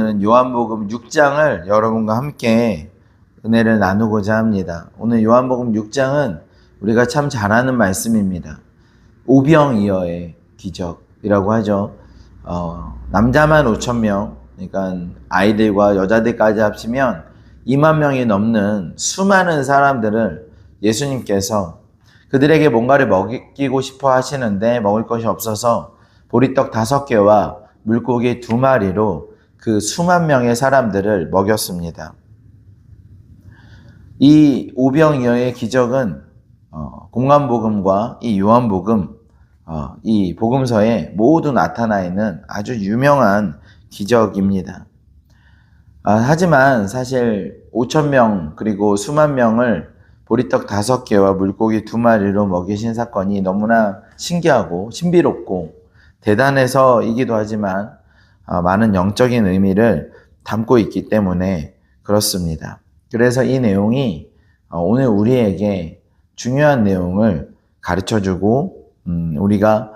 오늘은 요한복음 6장을 여러분과 함께 은혜를 나누고자 합니다. 오늘 요한복음 6장은 우리가 참 잘 아는 말씀입니다. 오병이어의 기적이라고 하죠. 남자만 5,000명, 그러니까 아이들과 여자들까지 합치면 2만 명이 넘는 수많은 사람들을 예수님께서 그들에게 뭔가를 먹이고 싶어 하시는데 먹을 것이 없어서 보리떡 5개와 물고기 2마리로 그 수만 명의 사람들을 먹였습니다. 이 오병이어의 기적은 공관복음과 이 요한복음, 이 복음서에 모두 나타나 있는 아주 유명한 기적입니다. 하지만 사실 5,000명 그리고 수만 명을 보리떡 5개와 물고기 2마리로 먹이신 사건이 너무나 신기하고 신비롭고 대단해서이기도 하지만 많은 영적인 의미를 담고 있기 때문에 그렇습니다. 그래서 이 내용이 오늘 우리에게 중요한 내용을 가르쳐주고 우리가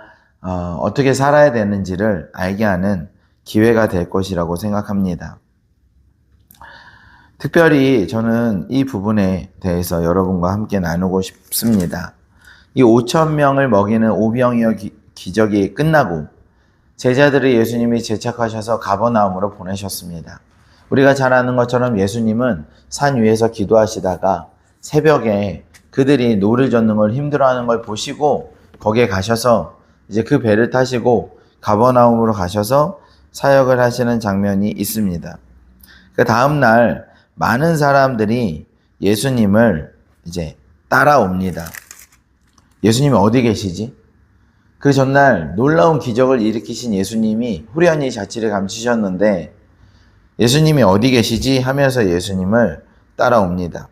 어떻게 살아야 되는지를 알게 하는 기회가 될 것이라고 생각합니다. 특별히 저는 이 부분에 대해서 여러분과 함께 나누고 싶습니다. 이 5,000명을 먹이는 오병이어 기적이 끝나고 제자들을 예수님이 제착하셔서 가버나움으로 보내셨습니다. 우리가 잘 아는 것처럼 예수님은 산 위에서 기도하시다가 새벽에 그들이 노를 젓는 걸 힘들어하는 걸 보시고 거기에 가셔서 이제 그 배를 타시고 가버나움으로 가셔서 사역을 하시는 장면이 있습니다. 그 다음 날 많은 사람들이 예수님을 이제 따라옵니다. 예수님이 어디 계시지? 그 전날 놀라운 기적을 일으키신 예수님이 후련히 자취를 감추셨는데 예수님이 어디 계시지? 하면서 예수님을 따라옵니다.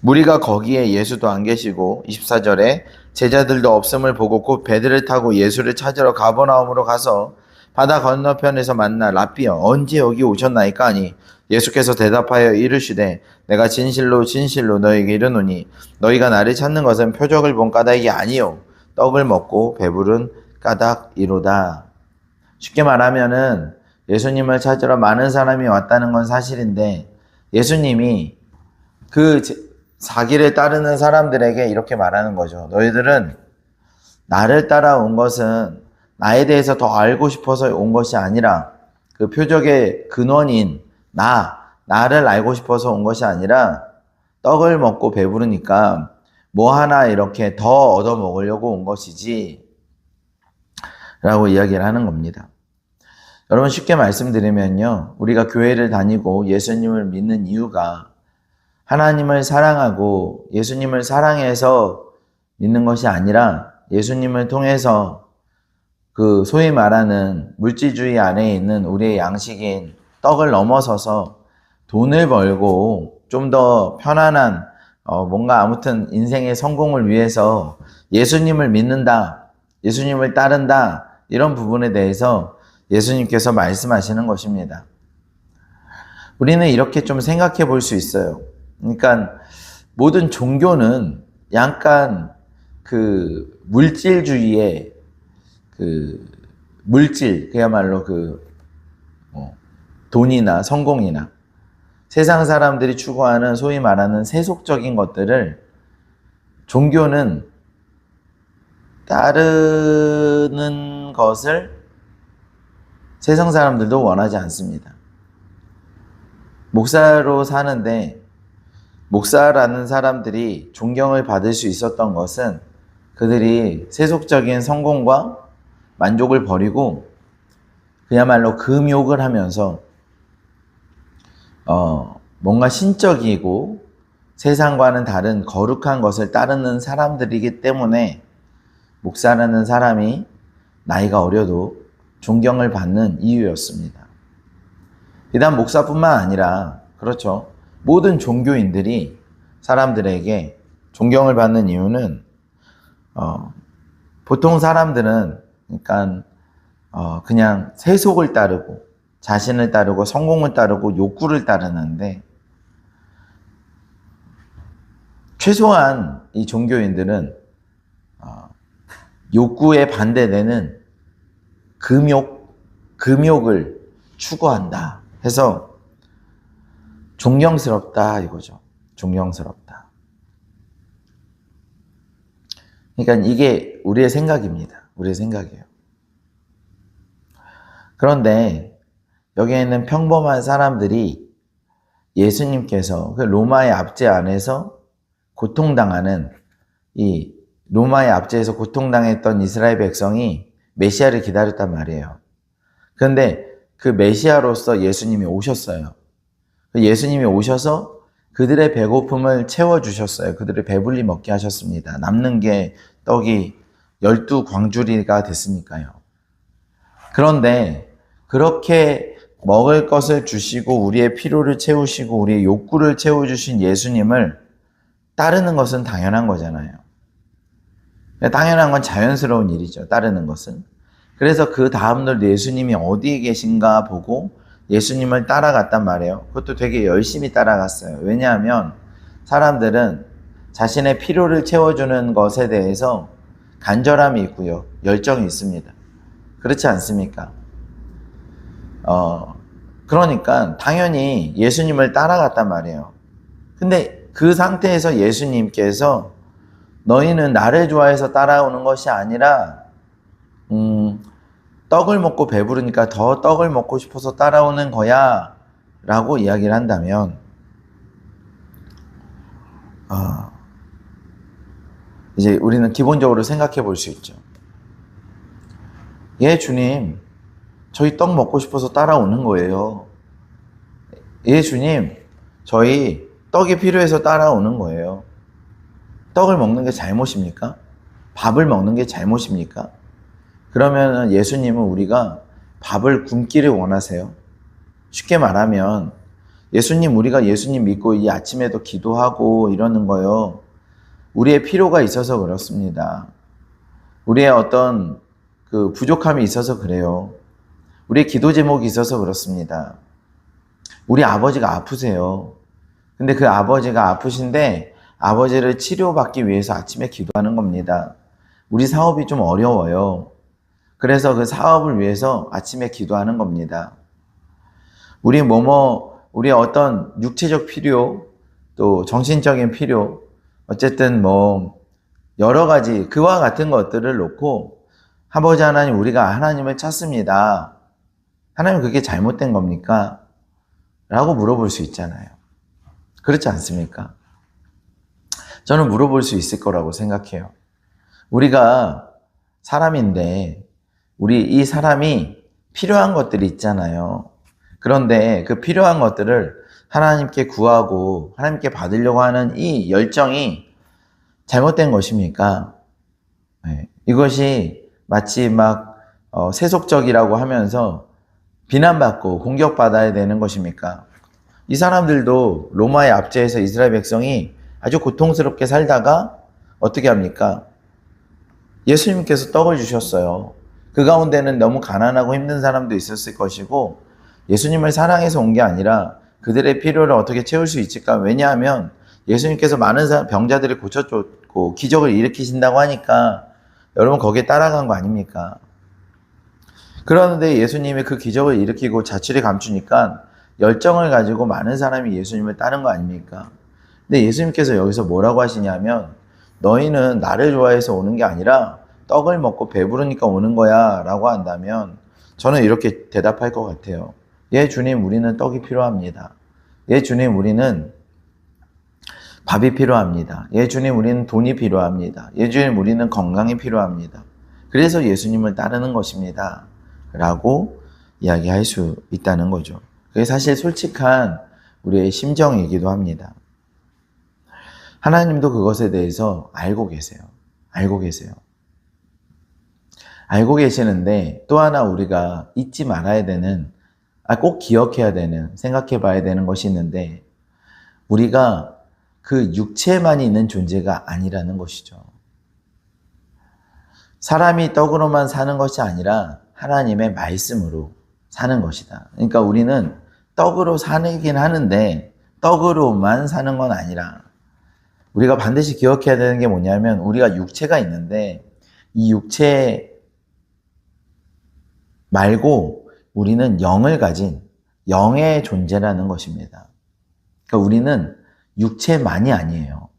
무리가 거기에 예수도 안 계시고 24절에 제자들도 없음을 보고 곧 배들을 타고 예수를 찾으러 가버나움으로 가서 바다 건너편에서 만나 랍비여 언제 여기 오셨나이까 하니 예수께서 대답하여 이르시되 내가 진실로 진실로 너희에게 이르노니 너희가 나를 찾는 것은 표적을 본 까닭이 아니요 떡을 먹고 배부른 까닭이로다. 쉽게 말하면은 예수님을 찾으러 많은 사람이 왔다는 건 사실인데 예수님이 그 자기를 따르는 사람들에게 이렇게 말하는 거죠. 너희들은 나를 따라온 것은 나에 대해서 더 알고 싶어서 온 것이 아니라 그 표적의 근원인 나를 알고 싶어서 온 것이 아니라 떡을 먹고 배부르니까 뭐 하나 이렇게 더 얻어 먹으려고 온 것이지 라고 이야기를 하는 겁니다. 여러분 쉽게 말씀드리면요. 우리가 교회를 다니고 예수님을 믿는 이유가 하나님을 사랑하고 예수님을 사랑해서 믿는 것이 아니라 예수님을 통해서 그 소위 말하는 물질주의 안에 있는 우리의 양식인 떡을 넘어서서 돈을 벌고 좀 더 편안한 뭔가 아무튼 인생의 성공을 위해서 예수님을 믿는다, 예수님을 따른다 이런 부분에 대해서 예수님께서 말씀하시는 것입니다. 우리는 이렇게 좀 생각해 볼 수 있어요. 그러니까 모든 종교는 약간 그 물질주의의 그 물질, 그야말로 그 돈이나 성공이나 세상 사람들이 추구하는 소위 말하는 세속적인 것들을 종교는 따르는 것을 세상 사람들도 원하지 않습니다. 목사로 사는데 목사라는 사람들이 존경을 받을 수 있었던 것은 그들이 세속적인 성공과 만족을 버리고 그야말로 금욕을 하면서 뭔가 신적이고 세상과는 다른 거룩한 것을 따르는 사람들이기 때문에 목사라는 사람이 나이가 어려도 존경을 받는 이유였습니다. 비단 목사뿐만 아니라 그렇죠. 모든 종교인들이 사람들에게 존경을 받는 이유는 보통 사람들은 그러니까 그냥 세속을 따르고 자신을 따르고 성공을 따르고 욕구를 따르는데 최소한 이 종교인들은 욕구에 반대되는 금욕을 추구한다. 해서 존경스럽다 이거죠. 존경스럽다. 그러니까 이게 우리의 생각입니다. 우리의 생각이에요. 그런데 여기에 있는 평범한 사람들이 예수님께서 그 로마의 압제 안에서 고통당하는 이 로마의 압제에서 고통당했던 이스라엘 백성이 메시아를 기다렸단 말이에요. 그런데 그 메시아로서 예수님이 오셨어요. 예수님이 오셔서 그들의 배고픔을 채워주셨어요. 그들의 배불리 먹게 하셨습니다. 남는 게 떡이 12광주리가 됐으니까요. 그런데 그렇게 먹을 것을 주시고 우리의 필요를 채우시고 우리의 욕구를 채워주신 예수님을 따르는 것은 당연한 거잖아요. 당연한 건 자연스러운 일이죠. 따르는 것은. 그래서 그 다음날 예수님이 어디에 계신가 보고 예수님을 따라갔단 말이에요. 그것도 되게 열심히 따라갔어요. 왜냐하면 사람들은 자신의 필요를 채워주는 것에 대해서 간절함이 있고요. 열정이 있습니다. 그렇지 않습니까? 그러니까 당연히 예수님을 따라갔단 말이에요. 근데 그 상태에서 예수님께서 너희는 나를 좋아해서 따라오는 것이 아니라 떡을 먹고 배부르니까 더 떡을 먹고 싶어서 따라오는 거야 라고 이야기를 한다면 이제 우리는 기본적으로 생각해 볼 수 있죠. 예, 주님, 저희 떡 먹고 싶어서 따라오는 거예요. 예, 주님, 저희 떡이 필요해서 따라오는 거예요. 떡을 먹는 게 잘못입니까? 밥을 먹는 게 잘못입니까? 그러면 예수님은 우리가 밥을 굶기를 원하세요. 쉽게 말하면 우리가 예수님 믿고 이 아침에도 기도하고 이러는 거요. 우리의 필요가 있어서 그렇습니다. 우리의 어떤 그 부족함이 있어서 그래요. 우리의 기도 제목이 있어서 그렇습니다. 우리 아버지가 아프세요. 근데 그 아버지가 아프신데 아버지를 치료받기 위해서 아침에 기도하는 겁니다. 우리 사업이 좀 어려워요. 그래서 그 사업을 위해서 아침에 기도하는 겁니다. 우리의 어떤 육체적 필요, 또 정신적인 필요, 어쨌든 여러 가지 그와 같은 것들을 놓고 아버지 하나님, 우리가 하나님을 찾습니다. 하나님, 그게 잘못된 겁니까? 라고 물어볼 수 있잖아요. 그렇지 않습니까? 저는 물어볼 수 있을 거라고 생각해요. 우리가 사람인데 이 사람이 필요한 것들이 있잖아요. 그런데 그 필요한 것들을 하나님께 구하고 하나님께 받으려고 하는 이 열정이 잘못된 것입니까? 네. 이것이 마치 세속적이라고 하면서 비난받고 공격받아야 되는 것입니까? 이 사람들도 로마의 압제에서 이스라엘 백성이 아주 고통스럽게 살다가 어떻게 합니까? 예수님께서 떡을 주셨어요. 그 가운데는 너무 가난하고 힘든 사람도 있었을 것이고 예수님을 사랑해서 온 게 아니라 그들의 필요를 어떻게 채울 수 있을까? 왜냐하면 예수님께서 많은 병자들을 고쳐줬고 기적을 일으키신다고 하니까 여러분 거기에 따라간 거 아닙니까? 그런데 예수님이 그 기적을 일으키고 자취를 감추니까 열정을 가지고 많은 사람이 예수님을 따른 거 아닙니까? 근데 예수님께서 여기서 뭐라고 하시냐면 너희는 나를 좋아해서 오는 게 아니라 떡을 먹고 배부르니까 오는 거야 라고 한다면 저는 이렇게 대답할 것 같아요. 예, 주님, 우리는 떡이 필요합니다. 예, 주님, 우리는 밥이 필요합니다. 예, 주님, 우리는 돈이 필요합니다. 예, 주님, 우리는 건강이 필요합니다. 그래서 예수님을 따르는 것입니다. 라고 이야기할 수 있다는 거죠. 그게 사실 솔직한 우리의 심정이기도 합니다. 하나님도 그것에 대해서 알고 계세요. 알고 계세요. 알고 계시는데 또 하나 우리가 잊지 말아야 되는, 꼭 기억해야 되는, 생각해 봐야 되는 것이 있는데 우리가 그 육체만 있는 존재가 아니라는 것이죠. 사람이 떡으로만 사는 것이 아니라 하나님의 말씀으로 사는 것이다. 그러니까 우리는 떡으로 사긴 하는데 떡으로만 사는 건 아니라 우리가 반드시 기억해야 되는 게 뭐냐면 우리가 육체가 있는데 이 육체 말고 우리는 영을 가진 영의 존재라는 것입니다. 그러니까 우리는 육체만이 아니에요.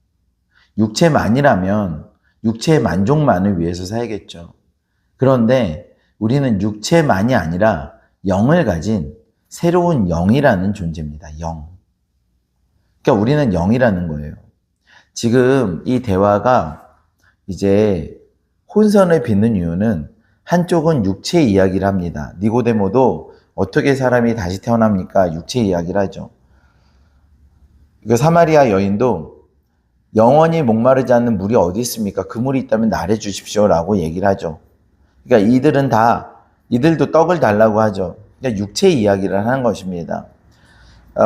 육체만이라면 육체의 만족만을 위해서 살겠죠. 그런데 우리는 육체만이 아니라 영을 가진 새로운 영이라는 존재입니다. 영. 그러니까 우리는 영이라는 거예요. 지금 이 대화가 이제 혼선을 빚는 이유는 한쪽은 육체 이야기를 합니다. 니고데모도 어떻게 사람이 다시 태어납니까? 육체 이야기를 하죠. 그 사마리아 여인도 영원히 목마르지 않는 물이 어디 있습니까? 그 물이 있다면 나를 주십시오 라고 얘기를 하죠. 그러니까 이들도 떡을 달라고 하죠. 그러니까 육체 이야기를 하는 것입니다.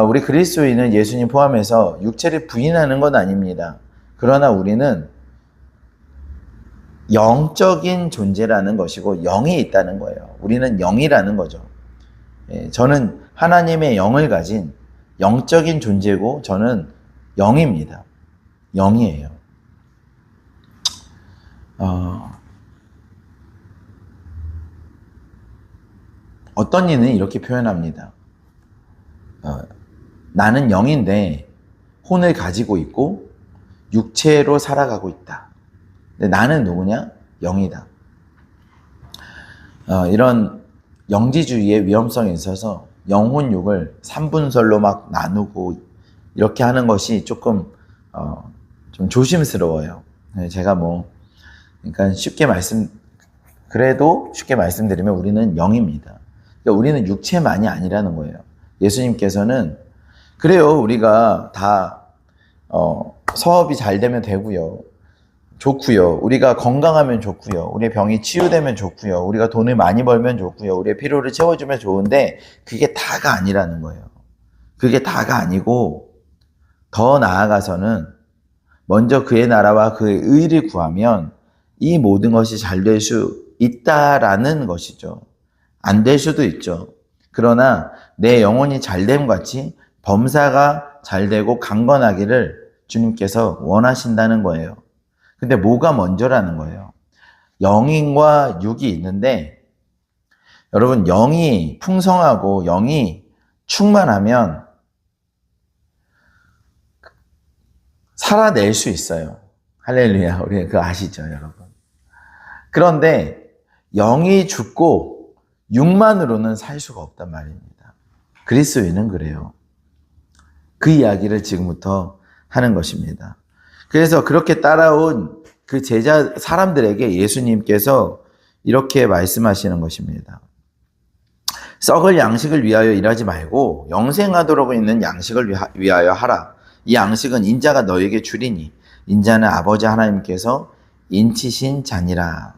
우리 그리스도인은 예수님 포함해서 육체를 부인하는 건 아닙니다. 그러나 우리는 영적인 존재라는 것이고 영이 있다는 거예요. 우리는 영이라는 거죠. 저는 하나님의 영을 가진 영적인 존재고 저는 영입니다. 영이에요. 어떤 이는 이렇게 표현합니다. 나는 영인데 혼을 가지고 있고 육체로 살아가고 있다. 근데 나는 누구냐? 영이다. 이런 영지주의의 위험성이 있어서 영혼육을 3분설로 막 나누고 이렇게 하는 것이 조금 좀 조심스러워요. 제가 그러니까 그래도 쉽게 말씀드리면 우리는 영입니다. 그러니까 우리는 육체만이 아니라는 거예요. 예수님께서는 그래요. 우리가 다 사업이 잘 되면 되고요. 좋고요. 우리가 건강하면 좋고요. 우리의 병이 치유되면 좋고요. 우리가 돈을 많이 벌면 좋고요. 우리의 필요를 채워주면 좋은데 그게 다가 아니라는 거예요. 그게 다가 아니고 더 나아가서는 먼저 그의 나라와 그의 의를 구하면 이 모든 것이 잘 될 수 있다라는 것이죠. 안 될 수도 있죠. 그러나 내 영혼이 잘됨 같이 범사가 잘되고 강건하기를 주님께서 원하신다는 거예요. 근데 뭐가 먼저라는 거예요? 영인과 육이 있는데 여러분 영이 풍성하고 영이 충만하면 살아낼 수 있어요. 할렐루야. 우리 그거 아시죠, 여러분? 그런데 영이 죽고 육만으로는 살 수가 없단 말입니다. 그리스도인은 그래요. 그 이야기를 지금부터 하는 것입니다. 그래서 그렇게 따라온 그 사람들에게 예수님께서 이렇게 말씀하시는 것입니다. 썩을 양식을 위하여 일하지 말고 영생하도록 있는 양식을 위하여 하라. 이 양식은 인자가 너에게 주리니 인자는 아버지 하나님께서 인치신 자니라.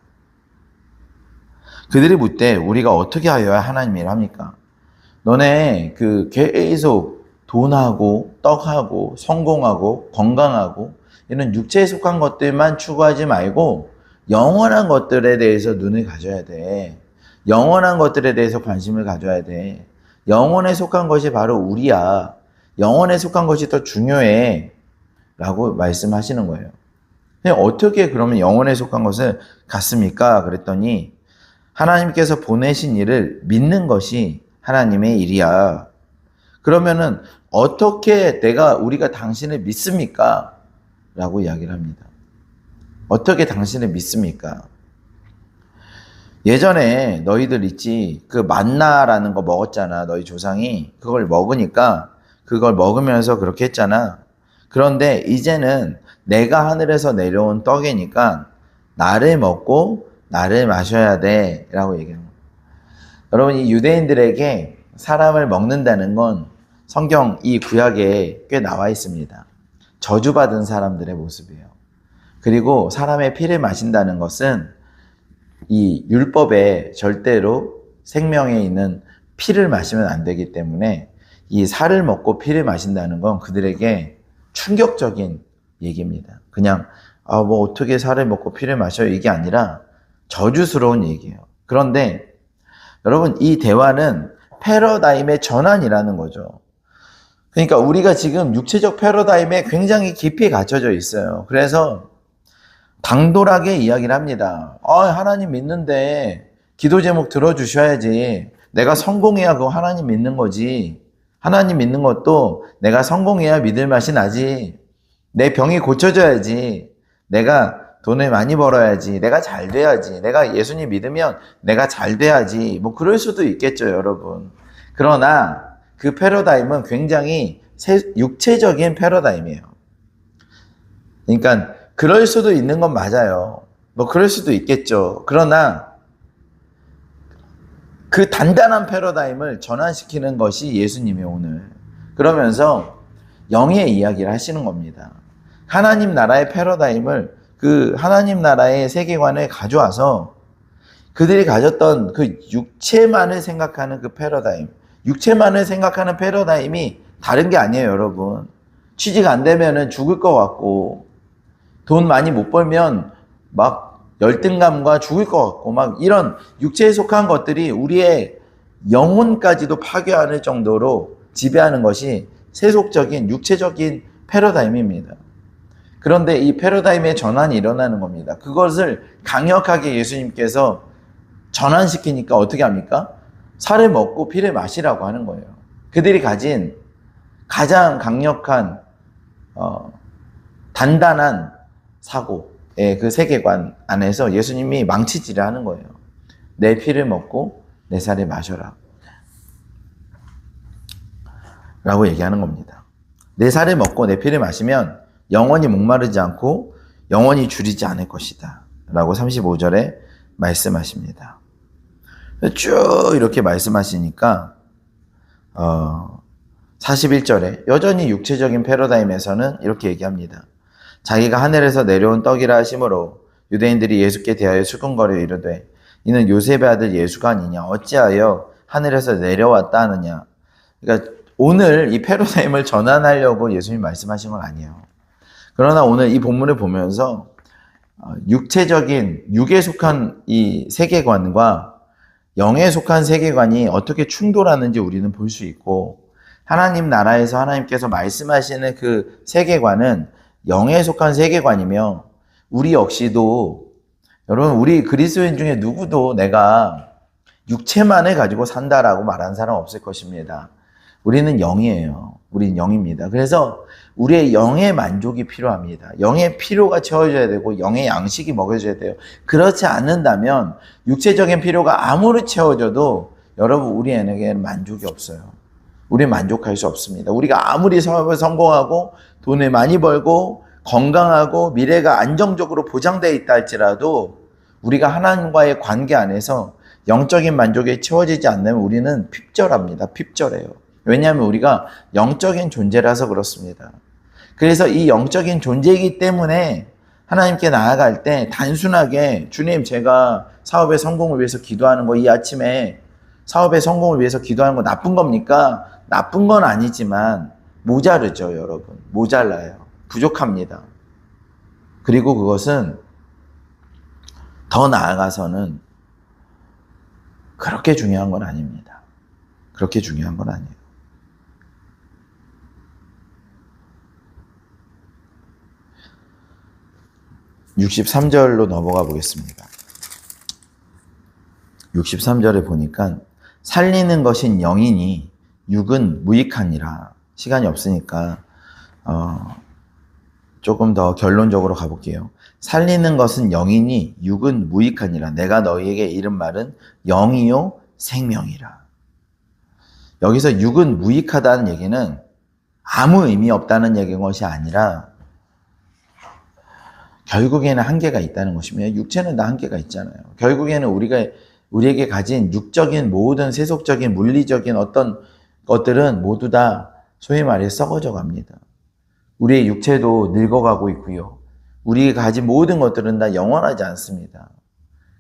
그들이 묻되 우리가 어떻게 하여야 하나님 일을 합니까? 너네 계속 돈하고 떡하고 성공하고 건강하고 이런 육체에 속한 것들만 추구하지 말고 영원한 것들에 대해서 눈을 가져야 돼. 영원한 것들에 대해서 관심을 가져야 돼. 영원에 속한 것이 바로 우리야. 영원에 속한 것이 더 중요해. 라고 말씀하시는 거예요. 어떻게 그러면 영원에 속한 것을 갖습니까? 그랬더니 하나님께서 보내신 일을 믿는 것이 하나님의 일이야. 그러면은 어떻게 우리가 당신을 믿습니까? 라고 이야기를 합니다. 어떻게 당신을 믿습니까? 예전에 너희들 있지, 그 만나라는 거 먹었잖아. 너희 조상이 그걸 먹으니까 그걸 먹으면서 그렇게 했잖아. 그런데 이제는 내가 하늘에서 내려온 떡이니까 나를 먹고 나를 마셔야 돼 라고 얘기합니다. 여러분, 이 유대인들에게 사람을 먹는다는 건 성경 이 구약에 꽤 나와 있습니다. 저주받은 사람들의 모습이에요. 그리고 사람의 피를 마신다는 것은 이 율법에 절대로 생명에 있는 피를 마시면 안 되기 때문에 이 살을 먹고 피를 마신다는 건 그들에게 충격적인 얘기입니다. 그냥 어떻게 살을 먹고 피를 마셔요 이게 아니라 저주스러운 얘기예요. 그런데 여러분, 이 대화는 패러다임의 전환이라는 거죠. 그러니까 우리가 지금 육체적 패러다임에 굉장히 깊이 갇혀져 있어요. 그래서 당돌하게 이야기를 합니다. 하나님 믿는데 기도 제목 들어주셔야지. 내가 성공해야 그거 하나님 믿는 거지. 하나님 믿는 것도 내가 성공해야 믿을 맛이 나지. 내 병이 고쳐져야지. 내가 돈을 많이 벌어야지. 내가 잘 돼야지. 내가 예수님 믿으면 내가 잘 돼야지. 뭐 그럴 수도 있겠죠, 여러분. 그러나 그 패러다임은 굉장히 육체적인 패러다임이에요. 그러니까 그럴 수도 있는 건 맞아요. 뭐 그럴 수도 있겠죠. 그러나 그 단단한 패러다임을 전환시키는 것이 예수님이 오늘 그러면서 영의 이야기를 하시는 겁니다. 하나님 나라의 패러다임을 그 하나님 나라의 세계관을 가져와서 그들이 가졌던 그 육체만을 생각하는 그 패러다임, 육체만을 생각하는 패러다임이 다른 게 아니에요, 여러분. 취직 안 되면은 죽을 것 같고, 돈 많이 못 벌면 막 열등감과 죽을 것 같고, 막 이런 육체에 속한 것들이 우리의 영혼까지도 파괴하는 정도로 지배하는 것이 세속적인 육체적인 패러다임입니다. 그런데 이 패러다임의 전환이 일어나는 겁니다. 그것을 강력하게 예수님께서 전환시키니까 어떻게 합니까? 살을 먹고 피를 마시라고 하는 거예요. 그들이 가진 가장 강력한 단단한 사고의 그 세계관 안에서 예수님이 망치질을 하는 거예요. 내 피를 먹고 내 살을 마셔라 라고 얘기하는 겁니다. 내 살을 먹고 내 피를 마시면 영원히 목마르지 않고 영원히 줄이지 않을 것이다 라고 35절에 말씀하십니다. 쭉 이렇게 말씀하시니까 41절에 여전히 육체적인 패러다임에서는 이렇게 얘기합니다. 자기가 하늘에서 내려온 떡이라 하심으로 유대인들이 예수께 대하여 수군거려 이르되 이는 요셉의 아들 예수가 아니냐 어찌하여 하늘에서 내려왔다 하느냐. 그러니까 오늘 이 패러다임을 전환하려고 예수님이 말씀하신 건 아니에요. 그러나 오늘 이 본문을 보면서 육체적인 육에 속한 이 세계관과 영에 속한 세계관이 어떻게 충돌하는지 우리는 볼 수 있고, 하나님 나라에서 하나님께서 말씀하시는 그 세계관은 영에 속한 세계관이며, 우리 역시도 여러분 우리 그리스도인 중에 누구도 내가 육체만을 가지고 산다라고 말하는 사람 없을 것입니다. 우리는 영이에요. 우리는 영입니다. 그래서 우리의 영의 만족이 필요합니다. 영의 필요가 채워져야 되고 영의 양식이 먹여져야 돼요. 그렇지 않는다면 육체적인 필요가 아무리 채워져도 여러분 우리에게는 만족이 없어요. 우리는 만족할 수 없습니다. 우리가 아무리 사업에 성공하고 돈을 많이 벌고 건강하고 미래가 안정적으로 보장되어 있다 할지라도 우리가 하나님과의 관계 안에서 영적인 만족이 채워지지 않으면 우리는 핍절합니다. 핍절해요. 왜냐하면 우리가 영적인 존재라서 그렇습니다. 그래서 이 영적인 존재이기 때문에 하나님께 나아갈 때 단순하게 주님 제가 사업의 성공을 위해서 기도하는 거 이 아침에 사업의 성공을 위해서 기도하는 거 나쁜 겁니까? 나쁜 건 아니지만 모자르죠, 여러분. 모자라요. 부족합니다. 그리고 그것은 더 나아가서는 그렇게 중요한 건 아닙니다. 그렇게 중요한 건 아니에요. 63절로 넘어가 보겠습니다. 63절에 보니까 살리는 것인 영이니 육은 무익하니라. 시간이 없으니까 조금 더 결론적으로 가볼게요. 살리는 것은 영이니 육은 무익하니라. 내가 너희에게 이른 말은 영이요 생명이라. 여기서 육은 무익하다는 얘기는 아무 의미 없다는 얘기인 것이 아니라 결국에는 한계가 있다는 것이며 육체는 다 한계가 있잖아요. 결국에는 우리에게 가진 육적인 모든 세속적인 물리적인 어떤 것들은 모두 다 소위 말해 썩어져 갑니다. 우리의 육체도 늙어가고 있고요. 우리가 가진 모든 것들은 다 영원하지 않습니다.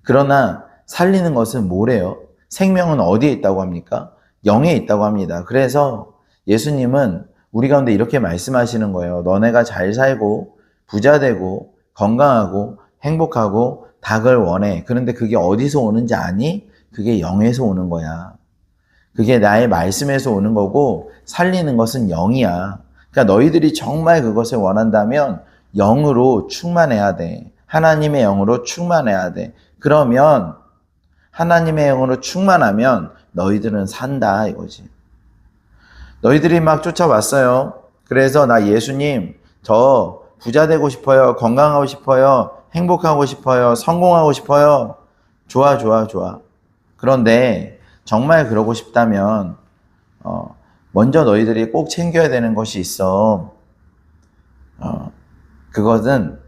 그러나 살리는 것은 뭐래요? 생명은 어디에 있다고 합니까? 영에 있다고 합니다. 그래서 예수님은 우리 가운데 이렇게 말씀하시는 거예요. 너네가 잘 살고 부자 되고 건강하고 행복하고 닭을 원해. 그런데 그게 어디서 오는지 아니? 그게 영에서 오는 거야. 그게 나의 말씀에서 오는 거고 살리는 것은 영이야. 그러니까 너희들이 정말 그것을 원한다면 영으로 충만해야 돼. 하나님의 영으로 충만해야 돼. 그러면 하나님의 영으로 충만하면 너희들은 산다 이거지. 너희들이 막 쫓아왔어요. 그래서 나 예수님 저 부자 되고 싶어요. 건강하고 싶어요. 행복하고 싶어요. 성공하고 싶어요. 좋아. 그런데 정말 그러고 싶다면 먼저 너희들이 꼭 챙겨야 되는 것이 있어. 그것은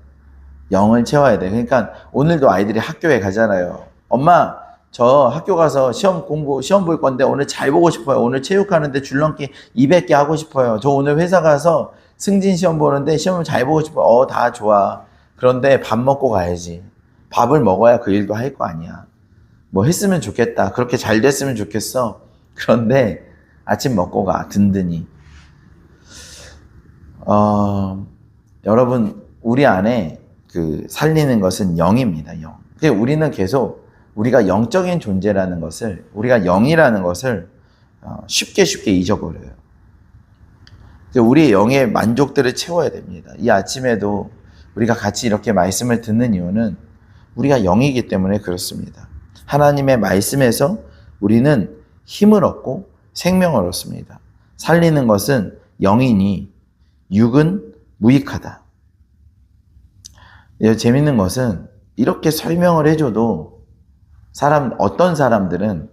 영을 채워야 돼. 그러니까 오늘도 아이들이 학교에 가잖아요. 엄마 저 학교 가서 시험 볼 건데 오늘 잘 보고 싶어요. 오늘 체육하는데 줄넘기 200개 하고 싶어요. 저 오늘 회사 가서 승진 시험 보는데 시험을 잘 보고 싶어요. 다 좋아. 그런데 밥 먹고 가야지. 밥을 먹어야 그 일도 할 거 아니야. 뭐 했으면 좋겠다. 그렇게 잘 됐으면 좋겠어. 그런데 아침 먹고 가. 든든히. 여러분 우리 안에 그 살리는 것은 영입니다. 영. 우리는 계속 우리가 영적인 존재라는 것을, 우리가 영이라는 것을 쉽게 잊어버려요. 우리의 영의 만족들을 채워야 됩니다. 이 아침에도 우리가 같이 이렇게 말씀을 듣는 이유는 우리가 영이기 때문에 그렇습니다. 하나님의 말씀에서 우리는 힘을 얻고 생명을 얻습니다. 살리는 것은 영이니 육은 무익하다. 재밌는 것은 이렇게 설명을 해줘도 어떤 사람들은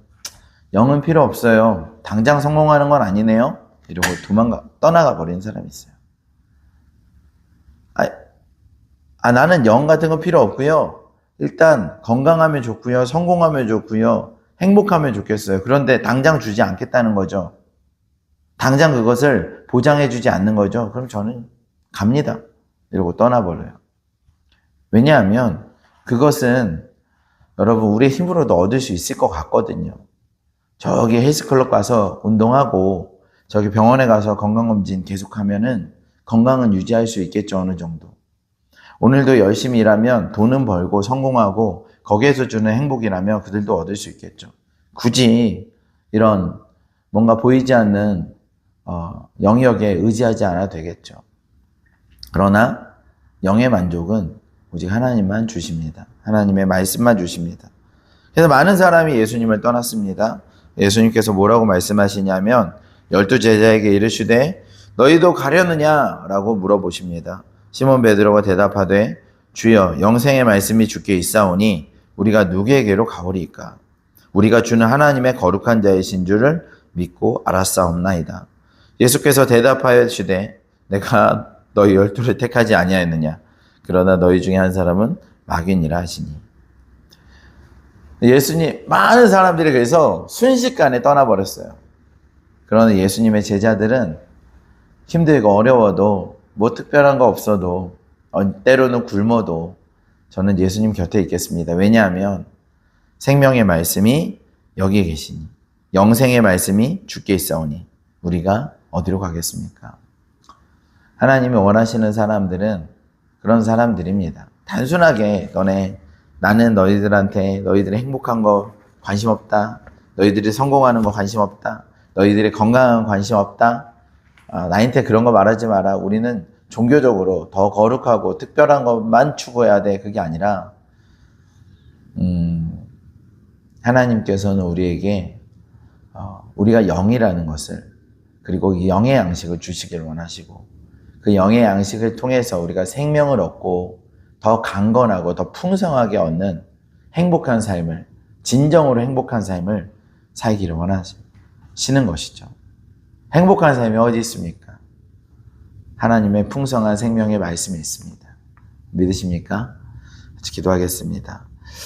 영은 필요 없어요. 당장 성공하는 건 아니네요. 이러고 떠나가 버리는 사람이 있어요. 나는 영 같은 거 필요 없고요. 일단 건강하면 좋고요. 성공하면 좋고요. 행복하면 좋겠어요. 그런데 당장 주지 않겠다는 거죠. 당장 그것을 보장해 주지 않는 거죠. 그럼 저는 갑니다. 이러고 떠나버려요. 왜냐하면 그것은 여러분 우리의 힘으로도 얻을 수 있을 것 같거든요. 저기 헬스클럽 가서 운동하고 저기 병원에 가서 건강검진 계속하면은 건강은 유지할 수 있겠죠. 어느 정도. 오늘도 열심히 일하면 돈은 벌고 성공하고 거기에서 주는 행복이라면 그들도 얻을 수 있겠죠. 굳이 이런 뭔가 보이지 않는 영역에 의지하지 않아도 되겠죠. 그러나 영의 만족은 오직 하나님만 주십니다. 하나님의 말씀만 주십니다. 그래서 많은 사람이 예수님을 떠났습니다. 예수님께서 뭐라고 말씀하시냐면 12 제자에게 이르시되 너희도 가려느냐? 라고 물어보십니다. 시몬 베드로가 대답하되 주여 영생의 말씀이 주께 있사오니 우리가 누구에게로 가오리이까? 우리가 주는 하나님의 거룩한 자이신 줄을 믿고 알았사옵나이다. 예수께서 대답하시되 내가 너희 12를 택하지 아니하였느냐? 그러나 너희 중에 한 사람은 마귀니라 하시니. 예수님 많은 사람들이 그래서 순식간에 떠나버렸어요. 그러나 예수님의 제자들은 힘들고 어려워도 뭐 특별한 거 없어도 때로는 굶어도 저는 예수님 곁에 있겠습니다. 왜냐하면 생명의 말씀이 여기에 계시니 영생의 말씀이 주께 있사오니 우리가 어디로 가겠습니까? 하나님이 원하시는 사람들은 그런 사람들입니다. 단순하게 나는 너희들한테 너희들이 행복한 거 관심 없다. 너희들이 성공하는 거 관심 없다. 너희들이 건강한 거 관심 없다. 나한테 그런 거 말하지 마라. 우리는 종교적으로 더 거룩하고 특별한 것만 추구해야 돼. 그게 아니라 하나님께서는 우리에게 우리가 영이라는 것을 그리고 이 영의 양식을 주시길 원하시고 그 영의 양식을 통해서 우리가 생명을 얻고 더 강건하고 더 풍성하게 얻는 행복한 삶을 진정으로 행복한 삶을 살기를 원하시는 것이죠. 행복한 삶이 어디 있습니까? 하나님의 풍성한 생명의 말씀이 있습니다. 믿으십니까? 같이 기도하겠습니다.